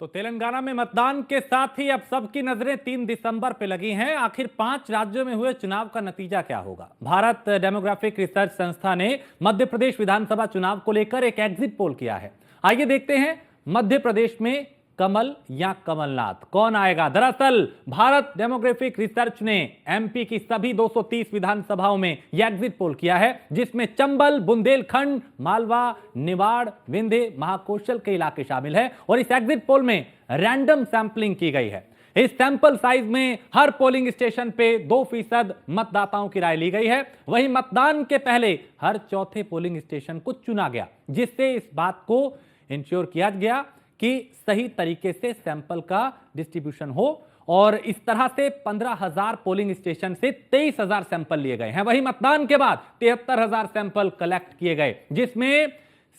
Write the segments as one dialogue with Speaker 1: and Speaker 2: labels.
Speaker 1: तो तेलंगाना में मतदान के साथ ही अब सबकी नजरें 3 दिसंबर पे लगी हैं। आखिर 5 राज्यों में हुए चुनाव का नतीजा क्या होगा। भारत डेमोग्राफिक रिसर्च संस्था ने मध्य प्रदेश विधानसभा चुनाव को लेकर एक एग्जिट पोल किया है। आइए देखते हैं मध्य प्रदेश में कमल या कमलनाथ कौन आएगा। दरअसल भारत डेमोग्राफिक रिसर्च ने एमपी की सभी 230 विधानसभाओं में यह एग्जिट पोल किया है, जिसमें चंबल, बुंदेलखंड, मालवा, निवाड़, विंध्य, महाकौशल के इलाके शामिल है। और इस एग्जिट पोल में रैंडम सैंपलिंग की गई है। इस सैंपल साइज में हर पोलिंग स्टेशन पे 2% मतदाताओं की राय ली गई है। वहीं मतदान के पहले हर चौथे पोलिंग स्टेशन को चुना गया, जिससे इस बात को इंश्योर किया गया कि सही तरीके से सैंपल का डिस्ट्रीब्यूशन हो। और इस तरह से 15,000 पोलिंग स्टेशन से 23,000 सैंपल लिए गए हैं। वहीं मतदान के बाद 73,000 सैंपल कलेक्ट किए गए, जिसमें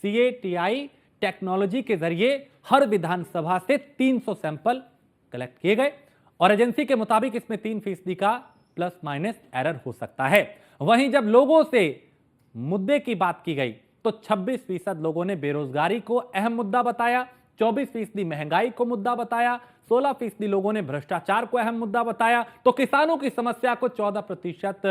Speaker 1: CATI टेक्नोलॉजी के जरिए हर विधानसभा से 300 सैंपल कलेक्ट किए गए। और एजेंसी के मुताबिक इसमें 3% का प्लस माइनस एरर हो सकता है। वहीं जब लोगों से मुद्दे की बात की गई तो 26% लोगों ने बेरोजगारी को अहम मुद्दा बताया, 24% महंगाई को मुद्दा बताया, 16% लोगों ने भ्रष्टाचार को अहम मुद्दा बताया, तो किसानों की समस्या को 14%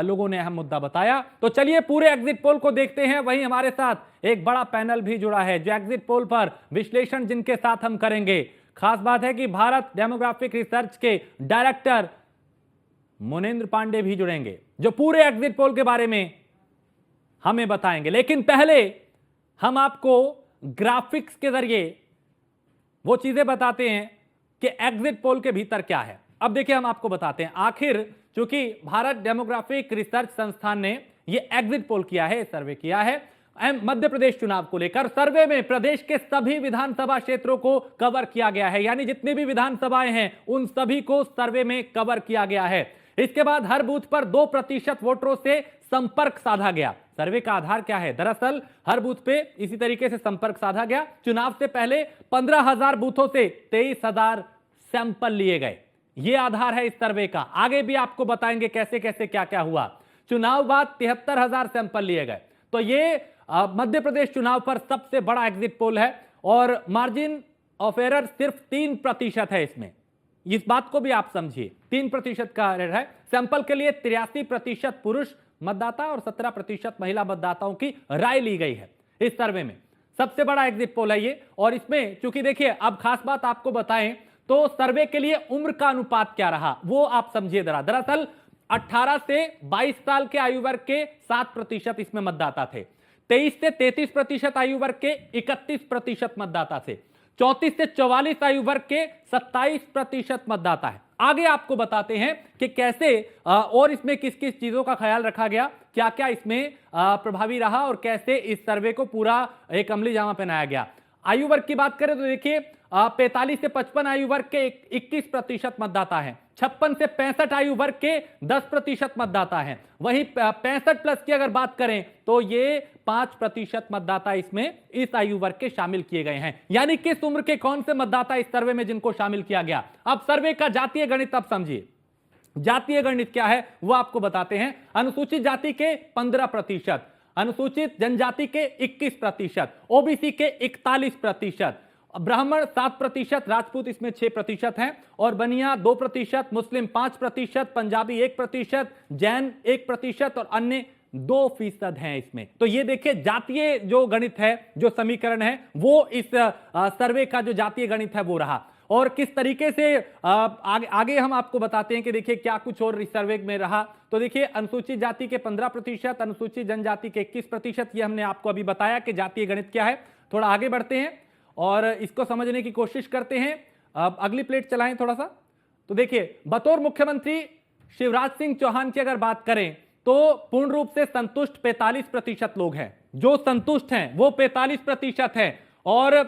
Speaker 1: लोगों ने अहम मुद्दा बताया। तो चलिए पूरे एग्जिट पोल को देखते हैं। वहीं हमारे साथ एक बड़ा पैनल भी जुड़ा है जो एग्जिट पोल पर विश्लेषण जिनके साथ हम करेंगे। खास बात है कि भारत डेमोग्राफिक रिसर्च के डायरेक्टर मुनेंद्र पांडे भी जुड़ेंगे, जो पूरे एग्जिट पोल के बारे में हमें बताएंगे। लेकिन पहले हम आपको ग्राफिक्स के जरिए वो चीजें बताते हैं कि एग्जिट पोल के भीतर क्या है। अब देखिए हम आपको बताते हैं। आखिर चूंकि भारत डेमोग्राफिक रिसर्च संस्थान ने ये एग्जिट पोल किया है, सर्वे किया है मध्य प्रदेश चुनाव को लेकर। सर्वे में प्रदेश के सभी विधानसभा क्षेत्रों को कवर किया गया है, यानी जितनी भी विधानसभाएं हैं उन सभी को सर्वे में कवर किया गया है। इसके बाद हर बूथ पर 2% वोटरों से संपर्क साधा गया। सर्वे का आधार क्या है? दरअसल हर बूथ पे इसी तरीके से संपर्क साधा गया। चुनाव से पहले 15,000 बूथों से 23,000 सैंपल लिए गए। यह आधार है इस सर्वे का। आगे भी आपको बताएंगे कैसे कैसे क्या क्या हुआ। चुनाव बाद 73,000 सैंपल लिए गए। तो ये मध्य प्रदेश चुनाव पर सबसे बड़ा एग्जिट पोल है और मार्जिन ऑफ एरर सिर्फ 3% है इसमें। इस बात को भी आप समझिए, 3% का एरर है। सैंपल के लिए 83% पुरुष मतदाता और 17% महिला मतदाताओं की राय ली गई है इस सर्वे में। सबसे बड़ा एग्जिट पोल है ये। और इसमें चूंकि देखिए अब खास बात आपको बताएं तो सर्वे के लिए उम्र का अनुपात क्या रहा वो आप समझिए जरा। दरअसल 18 से 22 साल के आयु वर्ग के 7% इसमें मतदाता थे। 23 से 33% आयु वर्ग के 31% मतदाता थे। 34 से 44 आयु वर्ग के 27% मतदाता है। आगे आपको बताते हैं कि कैसे और इसमें किस किस चीजों का ख्याल रखा गया, क्या क्या इसमें प्रभावी रहा और कैसे इस सर्वे को पूरा एक अमली जामा पहनाया गया। आयु वर्ग की बात करें तो देखिए 45 से 55 आयु वर्ग के 21% मतदाता हैं। 56 से 65 आयु वर्ग के 10% मतदाता हैं। वहीं 65 प्लस की अगर बात करें तो ये 5% मतदाता इसमें इस आयु वर्ग के शामिल किए गए हैं। यानी किस उम्र के कौन से मतदाता इस सर्वे में जिनको शामिल किया गया। अब सर्वे का जातीय गणित आप समझिए। जातीय गणित क्या है वो आपको बताते हैं। अनुसूचित जाति के 15%, अनुसूचित जनजाति के 21%, ओबीसी के 41%, ब्राह्मण 7%, राजपूत इसमें 6% हैं और बनिया 2%, मुस्लिम 5%, पंजाबी 1%, जैन 1% और अन्य 2% हैं इसमें। तो ये देखिए जातीय जो गणित है, जो समीकरण है वो इस सर्वे का जो जातीय गणित है वो रहा। और किस तरीके से आगे हम आपको बताते हैं कि देखिए क्या कुछ और इस सर्वे में रहा। तो देखिए अनुसूचित जाति के 15%, अनुसूचित जनजाति के 21%, ये हमने आपको अभी बताया कि जातीय गणित क्या है। थोड़ा आगे बढ़ते हैं और इसको समझने की कोशिश करते हैं। अगली प्लेट चलाएं थोड़ा सा। तो देखिए बतौर मुख्यमंत्री शिवराज सिंह चौहान की अगर बात करें तो पूर्ण रूप से संतुष्ट 45% लोग हैं। जो संतुष्ट हैं वो 45% हैं और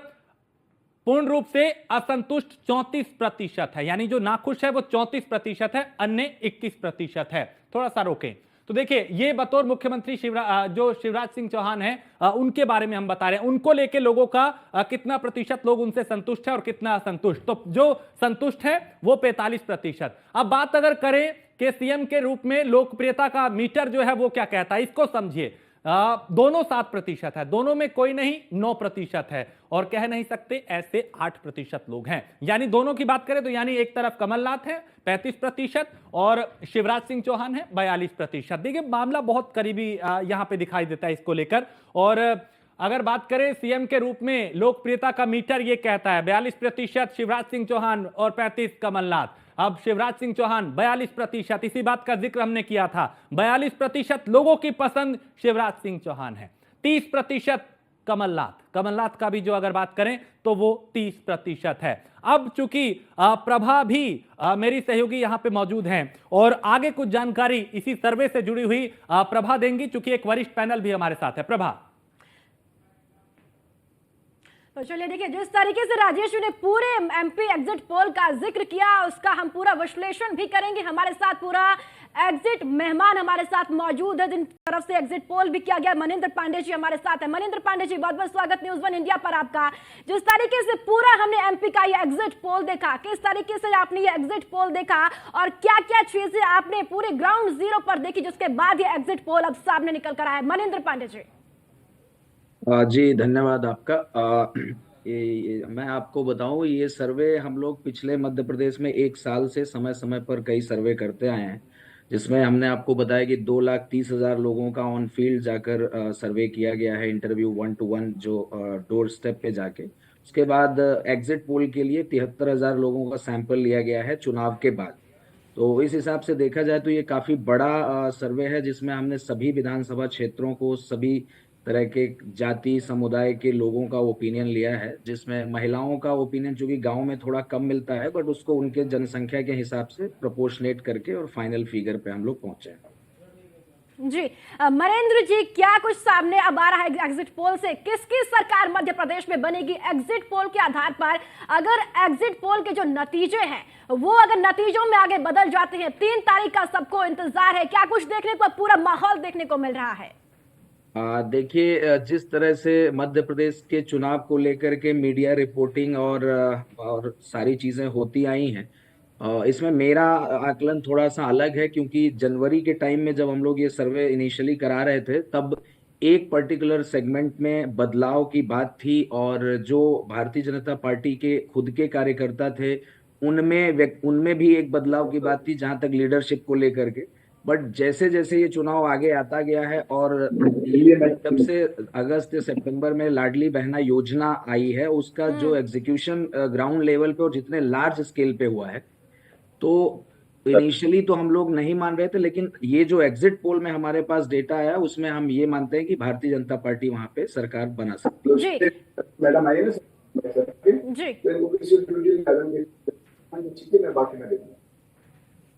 Speaker 1: पूर्ण रूप से असंतुष्ट 34% है। यानी जो नाखुश है वो 34% है, अन्य 21% है। थोड़ा सा रोकें। तो देखिए ये बतौर मुख्यमंत्री जो शिवराज सिंह चौहान हैं उनके बारे में हम बता रहे हैं। उनको लेके लोगों का कितना प्रतिशत लोग उनसे संतुष्ट है और कितना असंतुष्ट। तो जो संतुष्ट है वो 45%। अब बात अगर करें कि सीएम के रूप में लोकप्रियता का मीटर जो है वो क्या कहता है, इसको समझिए। दोनों 7% है, दोनों में कोई नहीं 9% है, और कह नहीं सकते ऐसे 8% लोग हैं। यानी दोनों की बात करें तो यानी एक तरफ कमलनाथ है 35% और शिवराज सिंह चौहान है 42%। देखिए मामला बहुत करीबी यहां पे दिखाई देता है इसको लेकर। और अगर बात करें सीएम के रूप में लोकप्रियता का मीटर ये कहता है 42% शिवराज सिंह चौहान और 35 कमलनाथ। अब शिवराज सिंह चौहान 42%, इसी बात का जिक्र हमने किया था, 42% लोगों की पसंद शिवराज सिंह चौहान है, 30% कमलनाथ का भी जो अगर बात करें तो वो 30% है। अब चूंकि प्रभा भी मेरी सहयोगी यहां पे मौजूद हैं और आगे कुछ जानकारी इसी सर्वे से जुड़ी हुई प्रभा देंगी, चूंकि एक वरिष्ठ पैनल भी हमारे साथ है। प्रभा।
Speaker 2: तो चलिए देखिए, जिस तरीके से राजेश ने पूरे एमपी एग्जिट पोल का जिक्र किया उसका हम पूरा विश्लेषण भी करेंगे। हमारे साथ पूरा एग्जिट मेहमान हमारे साथ मौजूद है, जिन तरफ से एग्जिट पोल भी किया गया। मनिंदर पांडे जी हमारे साथ है। मनिंदर पांडे जी, बहुत बहुत स्वागत न्यूज़ वन इंडिया पर आपका। जिस तरीके से पूरा हमने एमपी का ये एग्जिट पोल देखा, किस तरीके से आपने ये एग्जिट पोल देखा और क्या क्या चीजें आपने पूरे ग्राउंड जीरो पर देखी जिसके बाद ये एग्जिट पोल अब सामने निकल कर आया? मनिंदर पांडे जी।
Speaker 3: जी धन्यवाद आपका। मैं आपको बताऊं, ये सर्वे हम लोग पिछले मध्य प्रदेश में 1 साल से समय समय पर कई सर्वे करते आए हैं, जिसमें हमने आपको बताया कि 2,30,000 लोगों का ऑन फील्ड जाकर सर्वे किया गया है, इंटरव्यू 1 to 1 जो डोर स्टेप पे जाके। उसके बाद एग्जिट पोल के लिए 73,000 लोगों का सैंपल लिया गया है चुनाव के बाद। तो इस हिसाब से देखा जाए तो ये काफी बड़ा सर्वे है, जिसमें हमने सभी विधानसभा क्षेत्रों को, सभी तरह के जाति समुदाय के लोगों का ओपिनियन लिया है, जिसमें महिलाओं का ओपिनियन जो कि गांव में थोड़ा कम मिलता है, बट उसको उनके जनसंख्या के हिसाब से प्रोपोर्शनेट करके और फाइनल फिगर पे हम लोग पहुंचे हैं।
Speaker 2: जी मरेंद्र जी, क्या कुछ सामने अब आ रहा है एग्जिट पोल से? किसकी सरकार मध्य प्रदेश में बनेगी एग्जिट पोल के आधार पर? अगर एग्जिट पोल के जो नतीजे हैं वो अगर नतीजों में आगे बदल जाते हैं, 3 तारीख का सबको इंतजार है, क्या कुछ देखने को, पूरा माहौल देखने को मिल रहा है?
Speaker 3: देखिए, जिस तरह से मध्य प्रदेश के चुनाव को लेकर के मीडिया रिपोर्टिंग और सारी चीजें होती आई हैं, इसमें मेरा आकलन थोड़ा सा अलग है, क्योंकि जनवरी के टाइम में जब हम लोग ये सर्वे इनिशियली करा रहे थे तब एक पर्टिकुलर सेगमेंट में बदलाव की बात थी, और जो भारतीय जनता पार्टी के खुद के कार्यकर्ता थे उनमें भी एक बदलाव की बात थी जहां तक लीडरशिप को लेकर के। बट जैसे जैसे ये चुनाव आगे आता गया है और जब से अगस्त या सितंबर में लाडली बहना योजना आई है, उसका जो एग्जीक्यूशन ग्राउंड लेवल पे और जितने लार्ज स्केल पे हुआ है, तो इनिशियली तो हम लोग नहीं मान रहे थे, लेकिन ये जो एग्जिट पोल में हमारे पास डेटा आया उसमें हम ये मानते हैं कि भारतीय जनता पार्टी वहां पे सरकार बना सकती है।
Speaker 2: जी
Speaker 4: मैडम आइए ना
Speaker 2: जी,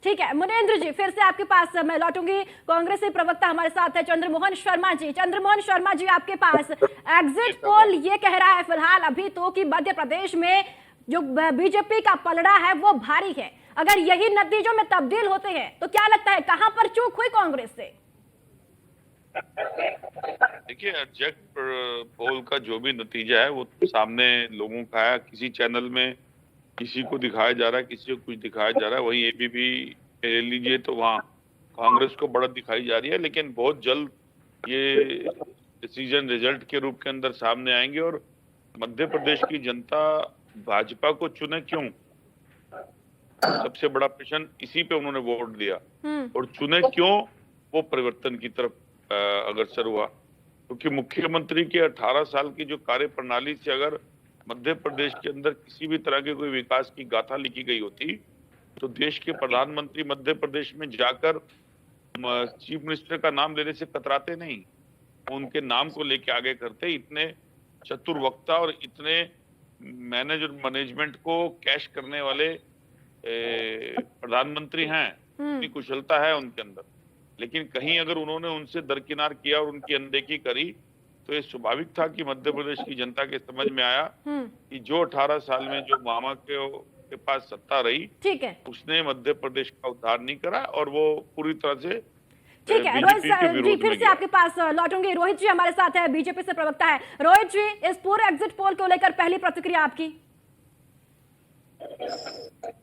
Speaker 2: ठीक है। मुनेंद्र जी, फिर से आपके पास मैं लौटूंगी। कांग्रेस के प्रवक्ता हमारे साथ है चंद्रमोहन शर्मा जी। चंद्रमोहन शर्मा जी, आपके पास एग्जिट पोल ये कह रहा है फिलहाल अभी तो कि मध्य प्रदेश में जो बीजेपी का पलड़ा है वो भारी है। अगर यही नतीजों में तब्दील होते हैं तो क्या लगता है कहां पर चूक हुई कांग्रेस से?
Speaker 5: देखिए, एग्जिट पोल का जो भी नतीजा है वो सामने लोगों का है। किसी चैनल में किसी को दिखाया जा रहा है, किसी को कुछ दिखाया जा रहा है। वहीं एबीपी ले लीजिए तो वहाँ कांग्रेस को बढ़त दिखाई जा रही है, लेकिन बहुत जल्द ये डिसीजन रिजल्ट के रूप के अंदर सामने आएंगे। और मध्य प्रदेश की जनता भाजपा को चुने क्यों, सबसे बड़ा प्रश्न इसी पे उन्होंने वोट दिया। और चुने क्यों, वो परिवर्तन की तरफ अग्रसर हुआ, क्योंकि मुख्यमंत्री के 18 साल की जो कार्य प्रणाली से अगर मध्य प्रदेश के अंदर किसी भी तरह के कोई विकास की गाथा लिखी गई होती तो देश के प्रधानमंत्री मध्य प्रदेश में जाकर चीफ मिनिस्टर का नाम लेने से कतराते नहीं, उनके नाम को लेके आगे करते। इतने चतुर वक्ता और इतने मैनेजमेंट को कैश करने वाले प्रधानमंत्री हैं, इतनी कुशलता है उनके अंदर। लेकिन कहीं अगर उन्होंने उनसे दरकिनार किया और उनकी अनदेखी करी तो ये स्वाभाविक था कि मध्य प्रदेश की जनता के समझ में आया कि जो 18 साल में जो मामा के पास सत्ता रही, ठीक है, उसने मध्य प्रदेश का उद्धार नहीं करा और वो पूरी तरह से
Speaker 2: ठीक है। रोहित जी, फिर से आपके पास लौटूंगी। रोहित जी हमारे साथ है, बीजेपी से प्रवक्ता है। रोहित जी, इस पूरे एग्जिट पोल को लेकर पहली प्रतिक्रिया आपकी।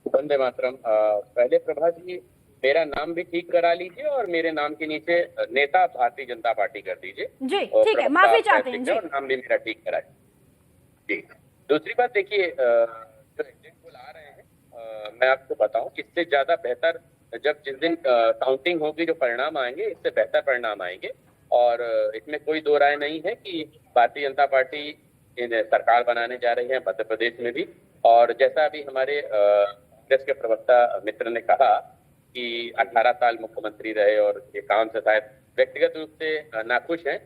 Speaker 6: वंदे मातरम। पहले प्रभा जी, मेरा नाम भी ठीक करा लीजिए और मेरे नाम के नीचे नेता भारतीय जनता पार्टी कर दीजिए।
Speaker 2: जी
Speaker 6: और
Speaker 2: ठीक है,
Speaker 6: प्रवक्ता
Speaker 2: माफी
Speaker 6: आप
Speaker 2: चाहते हैं
Speaker 6: ऐसे
Speaker 2: जी।
Speaker 6: करें और नाम भी मेरा ठीक कराइए। जी, दूसरी बात देखिए, जो एग्जिट पोल आ रहे हैं, मैं आपको बताऊं, इससे ज्यादा बेहतर जब जिस दिन काउंटिंग होगी जो परिणाम आएंगे, इससे बेहतर परिणाम आएंगे। और इसमें कोई दो राय नहीं है कि भारतीय जनता पार्टी सरकार बनाने जा रही है मध्य प्रदेश में भी। और जैसा अभी हमारे कांग्रेस के प्रवक्ता मित्र ने कहा कि 18 साल मुख्यमंत्री रहे और ये काम से शायद व्यक्तिगत रूप से नाखुश हैं।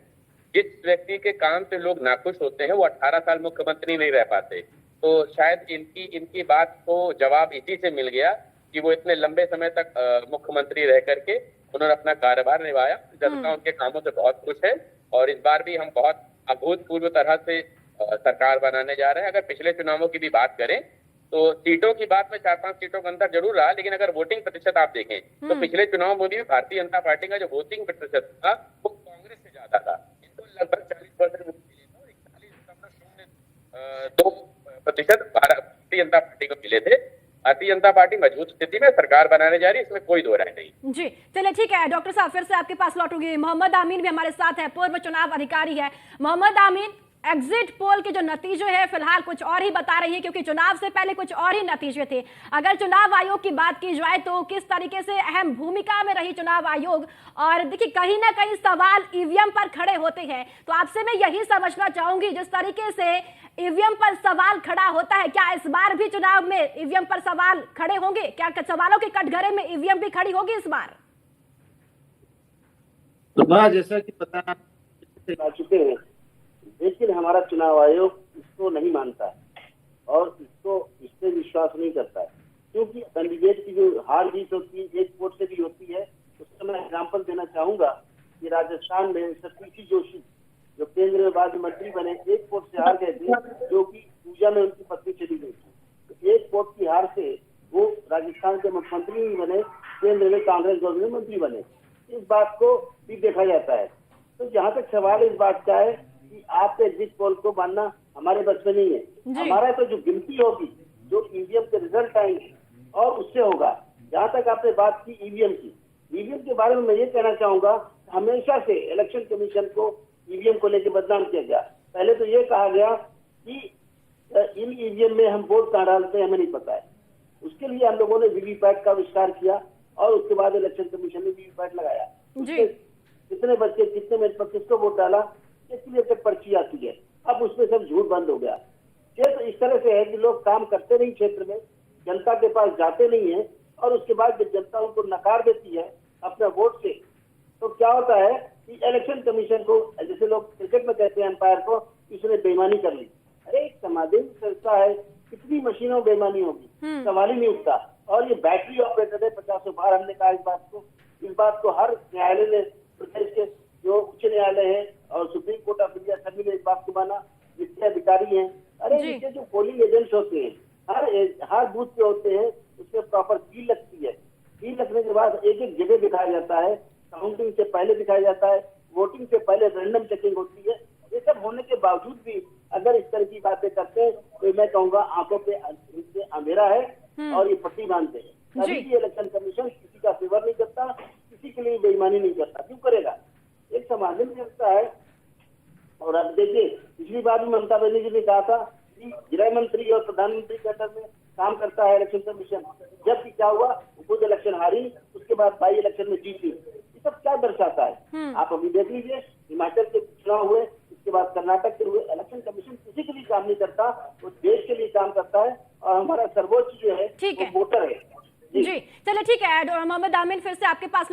Speaker 6: जिस व्यक्ति के काम से लोग नाखुश होते हैं वो 18 साल मुख्यमंत्री नहीं रह पाते। तो शायद इनकी बात को जवाब इसी से मिल गया कि वो इतने लंबे समय तक मुख्यमंत्री रह करके उन्होंने अपना कार्यभार निभाया। जनता उनके कामों से बहुत खुश है और इस बार भी हम बहुत अभूतपूर्व तरह से सरकार बनाने जा रहे हैं। अगर पिछले चुनावों की भी बात करें तो सीटों की बात में 4-5 सीटों का अंतर जरूर रहा, लेकिन अगर वोटिंग प्रतिशत आप देखें तो पिछले चुनाव में भी भारतीय जनता पार्टी का जो वोटिंग प्रतिशत था वो कांग्रेस से ज्यादा था। इनको लगभग 40% वोट मिले थे और 41.02% भारतीय जनता पार्टी को मिले थे। भारतीय जनता पार्टी मजबूत स्थिति में सरकार बनाने जा रही है, इसमें कोई दो राय नहीं।
Speaker 2: जी चलिए ठीक है डॉक्टर साहब, फिर से आपके पास लौटूंगी। मोहम्मद आमीन भी हमारे साथ है, पूर्व चुनाव अधिकारी है। मोहम्मद आमीन, एग्जिट पोल के जो नतीजे हैं फिलहाल कुछ और ही बता रही है, क्योंकि चुनाव से पहले कुछ और ही नतीजे थे। अगर चुनाव आयोग की बात की जाए तो किस तरीके से अहम भूमिका में रही चुनाव आयोग, और देखिए कहीं ना कहीं सवाल ईवीएम पर खड़े होते हैं। तो आपसे मैं यही समझना चाहूंगी, जिस तरीके से ईवीएम पर सवाल खड़ा होता है, क्या इस बार भी चुनाव में ईवीएम पर सवाल खड़े होंगे? क्या सवालों के कटघरे में ईवीएम भी खड़ी होगी इस बार?
Speaker 7: तो जैसा कि पता चुके हैं, लेकिन हमारा चुनाव आयोग इसको नहीं मानता है और इस पे विश्वास नहीं करता है, क्योंकि कैंडिडेट की जो हार जीत होती है एक वोट से भी होती है। उसका मैं एग्जाम्पल देना चाहूंगा कि राजस्थान में सतीश जोशी जो केंद्र में बाद मंत्री बने, एक वोट से हार गए थे, जो कि पूजा में उनकी पत्नी चली गई थी। तो एक वोट की हार से वो राजस्थान के मुख्यमंत्री भी बने, केंद्र में कांग्रेस गवर्नमेंट मंत्री बने। इस बात को भी देखा जाता है। तो जहाँ तक सवाल इस बात का है कि आप एग्जिट पोल को मानना हमारे बस में नहीं है। हमारा तो जो गिनती होगी, जो ईवीएम के रिजल्ट आएंगे और उससे होगा। जहाँ तक आपने बात की ईवीएम की, ईवीएम के बारे में मैं ये कहना चाहूंगा, हमेशा से इलेक्शन कमीशन को ईवीएम को लेकर बदनाम किया गया। पहले तो ये कहा गया कि इन ईवीएम में हम वोट कहाँ डालते हैं हमें नहीं पता है। उसके लिए हम लोगों ने वीवीपैट का आविष्कार किया और उसके बाद इलेक्शन कमीशन ने वीवीपैट लगाया। कितने बच्चे कितने मिनट पर किसको वोट डाला इसके लिए तक पर्ची आती है। अब उसमें सब झूठ बंद हो गया। क्षेत्र इस तरह से है कि लोग काम करते नहीं, क्षेत्र में जनता के पास जाते नहीं है और उसके बाद जब जनता उनको नकार देती है अपने वोट से, तो क्या होता है कि इलेक्शन कमीशन को, जैसे लोग क्रिकेट में कहते हैं अंपायर को, इसने बेईमानी कर ली। अरे एक समाधान संस्था है, कितनी मशीनों बेईमानी होगी, सवाल ही नहीं उठता। और ये बैटरी ऑपरेटर है 50 बार हमने कहा इस बात को हर न्यायालय ने, प्रदेश के जो उच्च न्यायालय है और सुप्रीम कोर्ट ऑफ इंडिया सभी ने इस बात को माना, जितने अधिकारी हैं। अरे इनके जो पोलिंग एजेंट्स होते हैं हर बूथ पे होते हैं, उसमें प्रॉपर सील लगती है। सील लगने के बाद एक एक जगह दिखाया जाता है, काउंटिंग से पहले दिखाया जाता है, वोटिंग से पहले रैंडम चेकिंग होती है। ये सब होने के बावजूद भी अगर इस तरह की बातें करते हैं तो मैं कहूँगा आंखों पे अंधेरा है और ये पट्टी बांधते हैं। कभी भी इलेक्शन कमीशन किसी का फेवर नहीं करता, किसी के लिए बेईमानी नहीं करता। क्यों करेगा? एक समाधान करता है। और अब देखिए पिछली बार भी ममता बनर्जी ने कहा था कि गृह मंत्री और प्रधानमंत्री के अंडर में काम करता है इलेक्शन कमीशन, जबकि क्या हुआ, खुद इलेक्शन हारी, उसके बाद बाई इलेक्शन में जीती। ये सब क्या दर्शाता है? आप अभी देख लीजिए, हिमाचल के चुनाव हुए, इसके बाद कर्नाटक के हुए। इलेक्शन कमीशन किसी के लिए काम नहीं करता, वो देश के लिए काम करता है और हमारा सर्वोच्च जो है वो वोटर है।
Speaker 2: जी चलिए ठीक है मोहम्मद आमीन, फिर से आपके पास